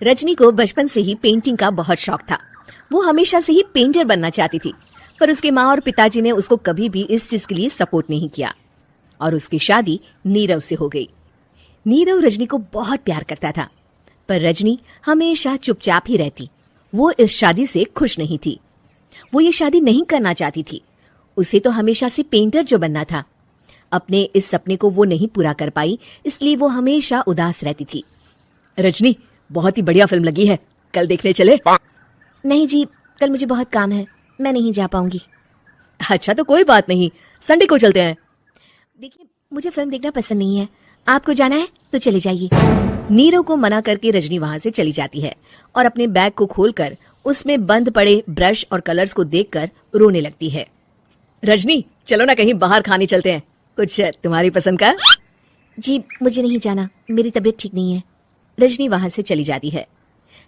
रजनी को बचपन से ही पेंटिंग का बहुत शौक था। वो हमेशा से ही पेंटर बनना चाहती थी, पर उसके माँ और पिताजी ने उसको कभी भी इस चीज के लिए सपोर्ट नहीं किया और उसकी शादी नीरव से हो गई। नीरव रजनी को बहुत प्यार करता था, पर रजनी हमेशा चुपचाप ही रहती। वो इस शादी से खुश नहीं थी। वो ये शादी नहीं करना चाहती थी। उसे तो हमेशा से पेंटर जो बनना था। अपने इस सपने को वो नहीं पूरा कर पाई, इसलिए वो हमेशा उदास रहती थी। रजनी, बहुत ही बढ़िया फिल्म लगी है, कल देखने चले? नहीं जी, कल मुझे बहुत काम है, मैं नहीं जा पाऊंगी। अच्छा तो कोई बात नहीं, संडे को चलते हैं। देखिए, मुझे फिल्म देखना पसंद नहीं है। आपको जाना है तो चले जाइए। नीरव को मना करके रजनी वहां से चली जाती है और अपने बैग को खोलकर उसमें बंद पड़े ब्रश और कलर्स को देखकर रोने लगती है। रजनी, चलो ना कहीं बाहर खाने चलते हैं, कुछ तुम्हारी पसंद का। जी, मुझे नहीं जाना, मेरी तबीयत ठीक नहीं है। रजनी वहां से चली जाती है।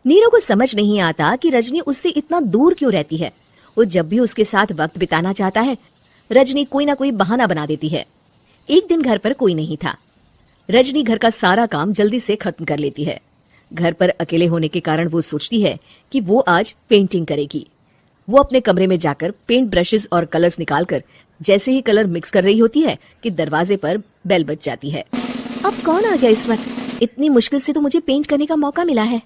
नीरव को समझ नहीं आता कि रजनी उससे इतना दूर क्यों रहती है। वो जब भी उसके साथ वक्त बिताना चाहता है, रजनी कोई ना कोई बहाना बना देती है। एक दिन घर पर कोई नहीं था। रजनी घर का सारा काम जल्दी से खत्म कर लेती है। घर पर अकेले होने के कारण वो सोचती है कि वो आज पेंटिंग करेगी। वो अपने कमरे में जाकर पेंट ब्रशेस और कलर्स निकालकर जैसे ही कलर मिक्स कर रही होती है कि दरवाजे पर बेल बज जाती है। अब कौन आ गया इस वक्त? इतनी मुश्किल से तो मुझे पेंट करने का मौका मिला है।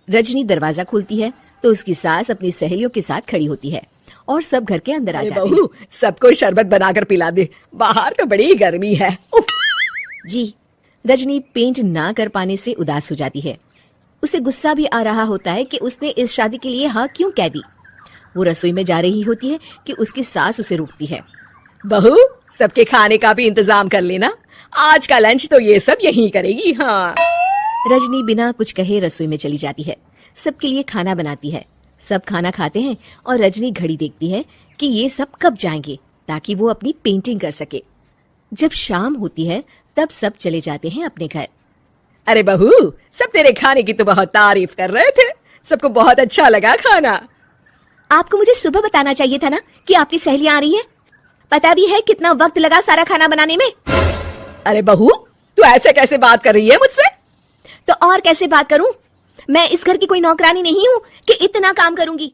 रजनी दरवाजा खोलती है तो उसकी सास अपनी सहेलियों के साथ खड़ी होती है और सब घर के अंदर आ जाते हैं। बहू, सबको शरबत बनाकर पिला दे, बाहर तो बड़ी गर्मी है। जी। रजनी पेंट ना कर पाने से उदास हो जाती है। उसे गुस्सा भी आ रहा होता है कि उसने इस शादी के लिए हाँ क्यों कह दी। वो रसोई में जा रही होती है कि उसकी सास उसे रोकती है। बहू, सबके खाने का भी इंतजाम कर लेना, आज का लंच तो ये सब यहीं करेगी। हाँ। रजनी बिना कुछ कहे रसोई में चली जाती है। सबके लिए खाना बनाती है। सब खाना खाते हैं और रजनी घड़ी देखती है कि ये सब कब जाएंगे ताकि वो अपनी पेंटिंग कर सके। जब शाम होती है तब सब चले जाते हैं अपने घर। अरे बहू, सब तेरे खाने की तो बहुत तारीफ कर रहे थे, सबको बहुत अच्छा लगा खाना। आपको मुझे सुबह बताना चाहिए था ना कि आपकी सहेलियां आ रही हैं। पता भी है कितना वक्त लगा सारा खाना बनाने में। अरे बहू, तू ऐसे कैसे बात कर रही है मुझसे? तो और कैसे बात करूं? मैं इस घर की कोई नौकरानी नहीं हूं कि इतना काम करूंगी।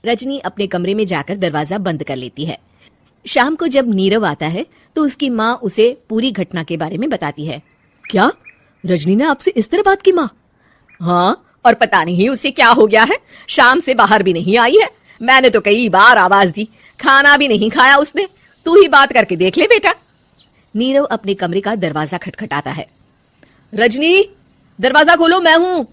रजनी अपने कमरे में जाकर दरवाजा बंद कर लेती है। शाम को जब नीरव आता है तो उसकी माँ उसे पूरी घटना के बारे में बताती है। क्या? रजनी ने आपसे इस तरह बात की माँ? हाँ, और पता नहीं उसे क्या हो गया है, शाम से बाहर भी नहीं आई है। मैंने तो कई बार आवाज दी, खाना भी नहीं खाया उसने। तू ही बात करके देख ले बेटा। नीरव अपने कमरे का दरवाजा खटखटाता है। रजनी, दरवाजा खोलो, मैं हूँ।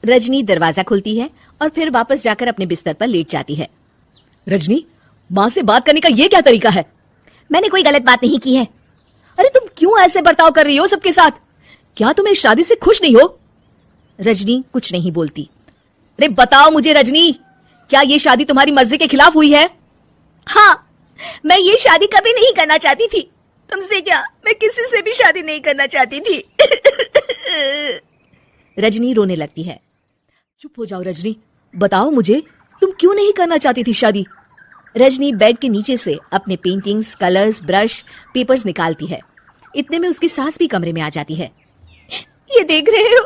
रजनी दरवाजा खोलती है और फिर वापस जाकर अपने बिस्तर पर लेट जाती है। रजनी, माँ से बात करने का ये क्या तरीका है? मैंने कोई गलत बात नहीं की है। अरे तुम क्यों ऐसे बर्ताव कर रही हो सबके साथ? क्या तुम इस शादी से खुश नहीं हो? रजनी कुछ नहीं बोलती। अरे बताओ मुझे रजनी, क्या ये शादी तुम्हारी मर्जी के खिलाफ हुई है? हाँ, मैं ये शादी कभी नहीं करना चाहती थी। तुमसे क्या, मैं किसी से भी शादी नहीं करना चाहती थी। रजनी रोने लगती है। चुप हो जाओ रजनी, बताओ मुझे, तुम क्यों नहीं करना चाहती थी शादी? रजनी बेड के नीचे से अपने पेंटिंग्स, कलर्स, ब्रश, पेपर्स निकालती है। इतने में उसकी सास भी कमरे में आ जाती है। ये देख रहे हो,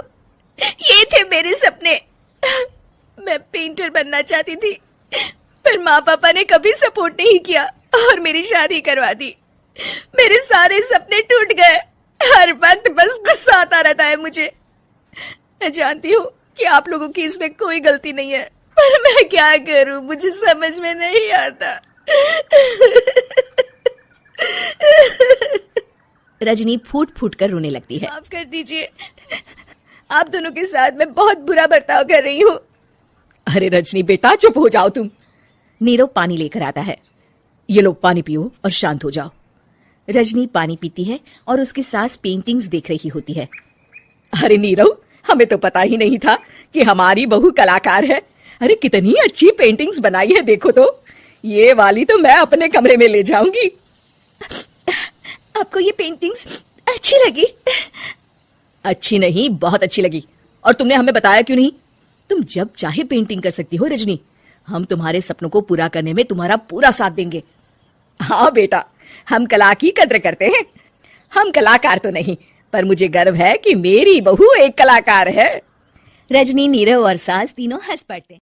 ये थे मेरे सपने। मैं पेंटर बनना चाहती थी, पर माँ पापा ने कभी सपोर्ट नहीं किया और मेरी शादी करवा दी। मेरे सारे सपने टूट गए। हर वक्त बस गुस्सा आता रहता है मुझे। मैं जानती हूँ कि आप लोगों की इसमें कोई गलती नहीं है, पर मैं क्या करूं, मुझे समझ में नहीं आता। रजनी फूट फूट कर रोने लगती है। माफ कर दीजिए, आप दोनों के साथ मैं बहुत बुरा बर्ताव कर रही हूँ। अरे रजनी बेटा, चुप हो जाओ तुम। नीरव पानी लेकर आता है। ये लो पानी पियो और शांत हो जाओ। रजनी पानी पीती है और उसकी सास पेंटिंग्स देख रही होती है। अरे नीरव, हमें तो पता ही नहीं था कि हमारी बहू कलाकार है। अरे कितनी अच्छी पेंटिंग्स बनाई है, देखो तो। ये वाली तो मैं अपने कमरे में ले जाऊंगी। आपको ये पेंटिंग्स अच्छी लगी? अच्छी नहीं, बहुत अच्छी लगी। और तुमने हमें बताया क्यों नहीं? तुम जब चाहे पेंटिंग कर सकती हो रजनी। हम तुम्हारे सपनों को पूरा करने में तुम्हारा पूरा साथ देंगे। हाँ बेटा, हम कला की कद्र करते हैं। हम कलाकार तो नहीं, पर मुझे गर्व है कि मेरी बहू एक कलाकार है। रजनी, नीरव और सास तीनों हंस पड़ते हैं।